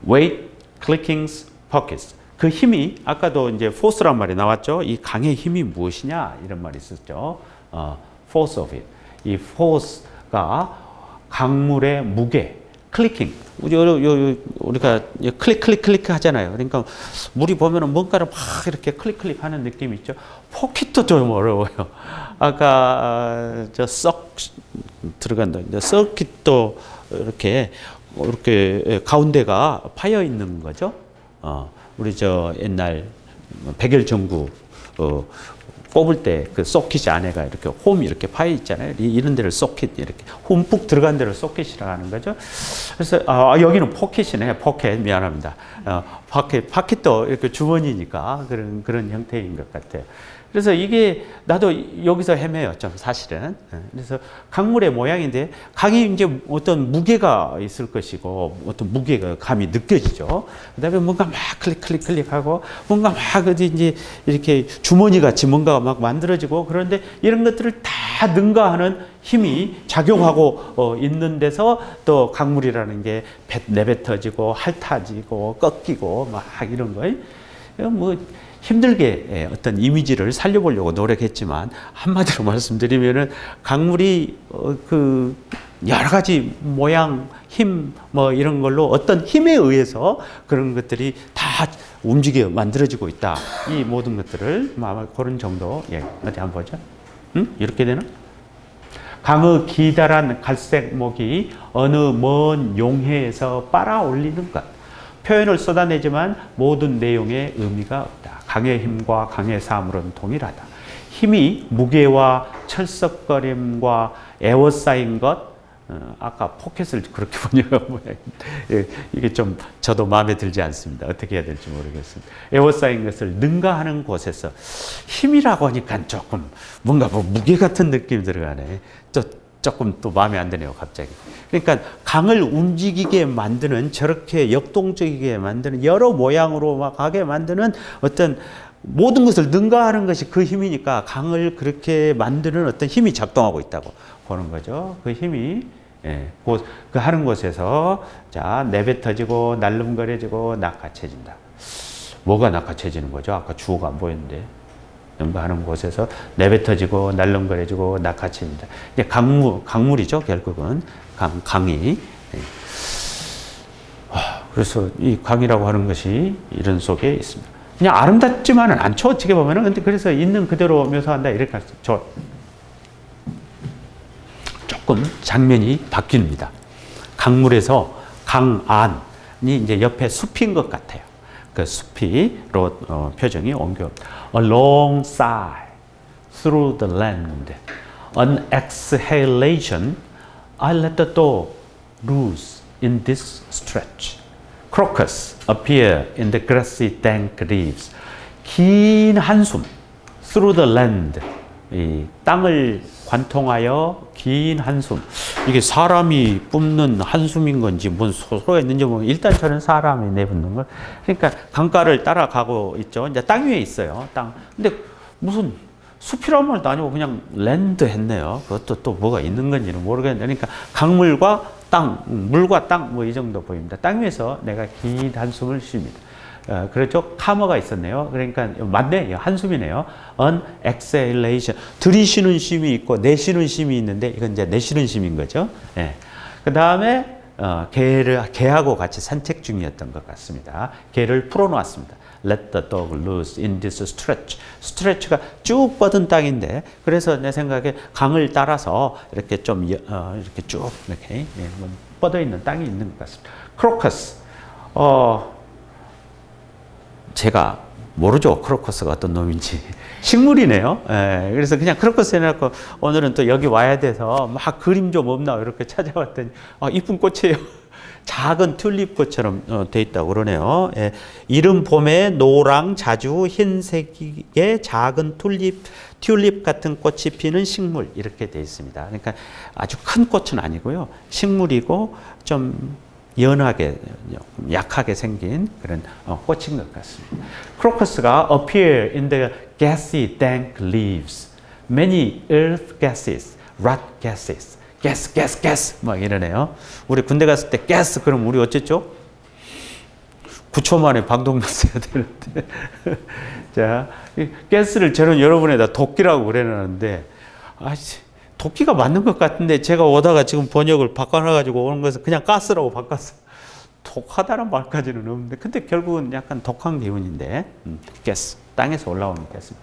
weight, clickings, pockets. 그 힘이 아까도 이제 force란 말이 나왔죠. 이 강의 힘이 무엇이냐 이런 말이 있었죠. force of it. 이 force가 강물의 무게, 클리킹. 우리가 클릭 하잖아요. 그러니까 물이 보면은 뭔가를 막 이렇게 클릭 하는 느낌이 있죠. 포켓도 좀 어려워요. 아까 썩 들어간다. 이제 서킷도 이렇게 가운데가 파여 있는 거죠. 우리 옛날 백열전구 꼽을 때 그 소켓이 안에가 이렇게 홈이 이렇게 파여 있잖아요. 이런 데를 소켓 이렇게 홈푹 들어간 데를 소켓이라고 하는 거죠. 그래서 여기는 포켓이네. 포켓 미안합니다. 파켓도 이렇게 주머니니까 그런 형태인 것 같아요. 그래서 이게 나도 여기서 헤매요. 좀 사실은. 그래서 강물의 모양인데 강이 이제 어떤 무게가 있을 것이고 어떤 무게가 감이 느껴지죠. 그다음에 뭔가 막 클릭하고 뭔가 막 이제 이렇게 주머니 같이 뭔가 막 만들어지고 그런데 이런 것들을 다 능가하는 힘이 작용하고 있는 데서 또 강물이라는 게 내뱉어지고 핥아지고 꺾이고 막 이런 거. 뭐 힘들게 어떤 이미지를 살려보려고 노력했지만 한마디로 말씀드리면은 강물이 그 여러 가지 모양, 힘 뭐 이런 걸로 어떤 힘에 의해서 그런 것들이 다 움직여 만들어지고 있다. 이 모든 것들을 그런 정도. 어디 한번 보죠. 이렇게 되나? 강의 기다란 갈색 목이 어느 먼 용해에서 빨아올리는 것. 표현을 쏟아내지만 모든 내용에 의미가 없다. 강의 힘과 강의 사물은 동일하다. 힘이 무게와 철썩거림과 에워싸인 것, 아까 포켓을 그렇게 번역하면 이게 좀 저도 마음에 들지 않습니다. 어떻게 해야 될지 모르겠습니다. 에워싸인 것을 능가하는 곳에서 힘이라고 하니까 조금 뭔가 뭐 무게 같은 느낌이 들어가네. 조금 또 마음에 안 드네요, 갑자기. 그러니까 강을 움직이게 만드는, 저렇게 역동적이게 만드는, 여러 모양으로 막 하게 만드는 어떤 모든 것을 능가하는 것이 그 힘이니까 강을 그렇게 만드는 어떤 힘이 작동하고 있다고 보는 거죠. 그 힘이 그 하는 곳에서 자 내뱉어지고 날름거려지고 낚아채진다. 뭐가 낚아채지는 거죠? 아까 주어가 안 보였는데. 능가하는 곳에서 내뱉어지고 날름거려지고 낚아채진다. 이제 강물이죠, 결국은. 강이. 그래서 이 강이라고 하는 것이 이런 속에 있습니다. 그냥 아름답지만은 않죠, 어떻게 보면은. 근데 그래서 있는 그대로 묘사한다, 이렇게 할 수 있죠. 조금 장면이 바뀝니다. 강물에서 강안이 이제 옆에 숲인 것 같아요. 그 숲이로 표정이 옮겨. Alongside, through the land, an exhalation, I let the door loose in this stretch. Crocus appear in the grassy dank leaves. 긴 한숨, through the land, 이 땅을 관통하여 긴 한숨. 이게 사람이 뿜는 한숨인 건지 뭔 소리가 있는지 모르겠는데 일단 저는 사람이 내뱉는 걸. 그러니까 강가를 따라가고 있죠. 이제 땅 위에 있어요. 땅. 근데 무슨 숲이란 말도 아니고 그냥 랜드 했네요. 그것도 또 뭐가 있는 건지는 모르겠는데. 그러니까 강물과 땅, 물과 땅 뭐 이 정도 보입니다. 땅 위에서 내가 긴 한숨을 쉽니다. 그렇죠. 카머가 있었네요. 그러니까 맞네. 한숨이네요. An exhalation. 들이쉬는 쉼이 있고 내쉬는 쉼이 있는데 이건 이제 내쉬는 쉼인 거죠. 예. 그 다음에 개하고 같이 산책 중이었던 것 같습니다. 개를 풀어놓았습니다. Let the dog loose in this stretch. stretch가 쭉 뻗은 땅인데, 그래서 내 생각에 강을 따라서 이렇게 좀 이렇게 쭉 이렇게 뻗어 있는 땅이 있는 것 같습니다. 크로커스. 제가 모르죠. 크로커스가 어떤 놈인지. 식물이네요. 예, 그래서 그냥 크로커스 해놓고 오늘은 또 여기 와야 돼서 막 그림 좀 없나 이렇게 찾아봤더니 이쁜 꽃이에요. 작은 튤립꽃처럼 돼 있다고 그러네요. 예, 이른 봄에 노랑 자주 흰색의 작은 튤립 같은 꽃이 피는 식물 이렇게 돼 있습니다. 그러니까 아주 큰 꽃은 아니고요. 식물이고 좀 연하게, 약하게 생긴 그런 꽃인 것 같습니다. 크로커스가 appear in the gassy dank leaves. Many earth gases, rot gases. 가스 막 이러네요. 우리 군대 갔을 때 가스 그럼 우리 어쨌죠? 9초 만에 방독 났어야 되는데. 자, 가스를 저는 여러분에다 도끼라고 그래놨는데 도끼가 맞는 것 같은데 제가 오다가 지금 번역을 바꿔놔가지고 오는 것은 그냥 가스라고 바꿨어. 독하다는 말까지는 없는데 근데 결국은 약간 독한 기운인데 가스, 땅에서 올라오는 가스.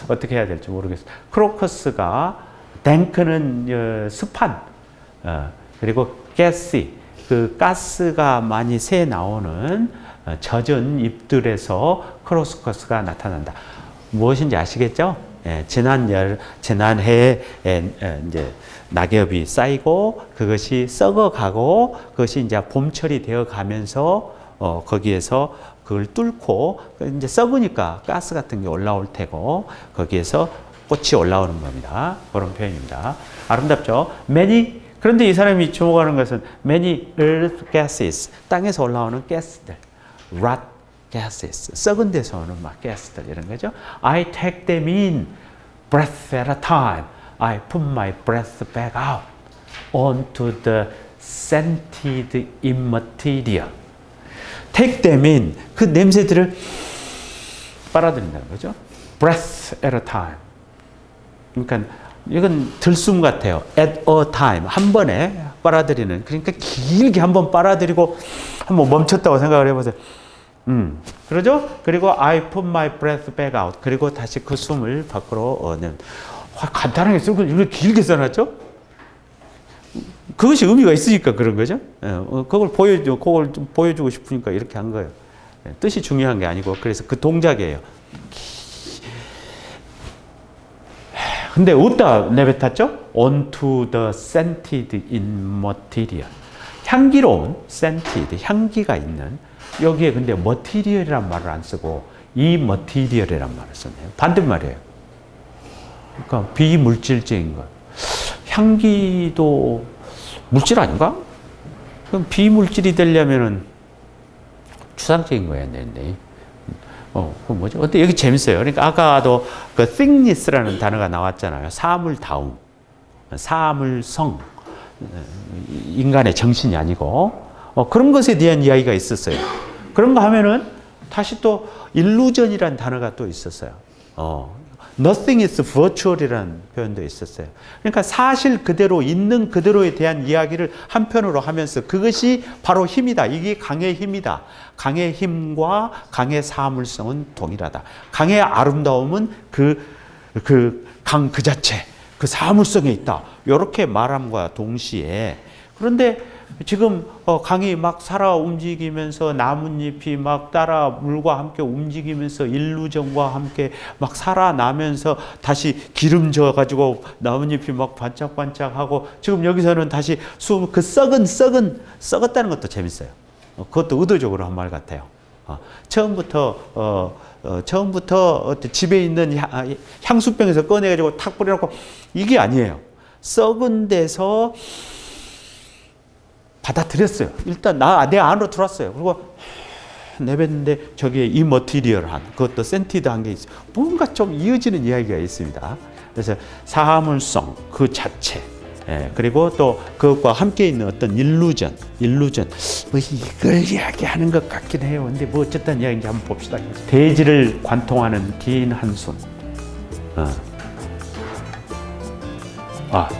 어떻게 해야 될지 모르겠어요. 크로커스가 탱크는 습한, 그리고 가시, 그 가스가 많이 새 나오는 젖은 잎들에서 크로커스가 나타난다. 무엇인지 아시겠죠? 지난해에 이제 낙엽이 쌓이고 그것이 썩어가고 그것이 이제 봄철이 되어 가면서 거기에서 그걸 뚫고 이제 썩으니까 가스 같은 게 올라올 테고 거기에서 꽃이 올라오는 겁니다. 그런 표현입니다. 아름답죠? 그런데 이 사람이 주목하는 것은 many earth gases, 땅에서 올라오는 가스들, rot gases, 썩은 데서 오는 막 가스들 이런 거죠. I take them in breath at a time. I put my breath back out onto the scented immaterial. Take them in, 그 냄새들을 빨아들인다는 거죠. breath at a time. 그러니까 이건 들숨 같아요. at a time. 한 번에 빨아들이는. 그러니까 길게 한번 빨아들이고 한번 멈췄다고 생각을 해보세요. 그러죠? 그리고 I put my breath back out. 그리고 다시 그 숨을 밖으로 간단하게 쓰고 이걸 길게 써놨죠? 그것이 의미가 있으니까 그런 거죠. 그걸 좀 보여주고 싶으니까 이렇게 한 거예요. 뜻이 중요한 게 아니고, 그래서 그 동작이에요. 근데 어디다 내뱉었죠? onto the scented in material. 향기로운 scented, 향기가 있는. 여기에 근데 material이란 말을 안 쓰고 이 material이란 말을 썼네요. 반대말이에요. 그러니까 비물질적인 것. 향기도 물질 아닌가? 그럼 비물질이 되려면은 추상적인 거야, 네. 그 뭐죠? 근데 여기 재밌어요. 그러니까 아까도 그 thickness라는 단어가 나왔잖아요. 사물다움, 사물성, 인간의 정신이 아니고 그런 것에 대한 이야기가 있었어요. 그런 거 하면은 다시 또 illusion이라는 단어가 또 있었어요. Nothing is virtual이라는 표현도 있었어요. 그러니까 사실 그대로 있는 그대로에 대한 이야기를 한편으로 하면서 그것이 바로 힘이다. 이게 강의 힘이다. 강의 힘과 강의 사물성은 동일하다. 강의 아름다움은 강 그 자체, 그 사물성에 있다. 이렇게 말함과 동시에 그런데 지금 강이 막 살아 움직이면서 나뭇잎이 막 따라 물과 함께 움직이면서 일루전과 함께 막 살아나면서 다시 기름져 가지고 나뭇잎이 막 반짝반짝하고 지금 여기서는 다시 썩었다는 것도 재밌어요. 그것도 의도적으로 한 말 같아요. 처음부터 집에 있는 향수병에서 꺼내가지고 탁 뿌려놓고 이게 아니에요. 썩은 데서 받아들였어요. 일단 내 안으로 들어왔어요. 그리고 내뱉는데 저기에 이 머티리얼한 그것도 센티드한 게 있어요. 뭔가 좀 이어지는 이야기가 있습니다. 그래서 사물성 그 자체, 그리고 또 그것과 함께 있는 어떤 일루전 뭐 이걸 이야기하는 것 같긴 해요. 근데 뭐 어쨌든 이야기인지 한번 봅시다. 대지를 관통하는 긴 한숨.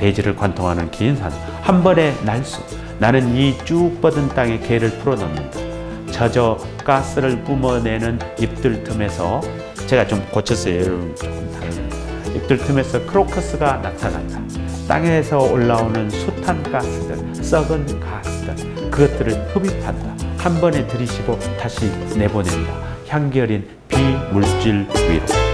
대지를 관통하는 긴 한숨. 한 번의 날숨. 나는 이 쭉 뻗은 땅에 개를 풀어넣는다. 젖어 가스를 뿜어내는 잎들 틈에서 제가 좀 고쳤어요. 여러분 조금 다른 잎들 틈에서 크로커스가 나타난다. 땅에서 올라오는 숱한 가스들, 썩은 가스들, 그것들을 흡입한다. 한 번에 들이쉬고 다시 내보낸다. 향기 어린 비물질 위로.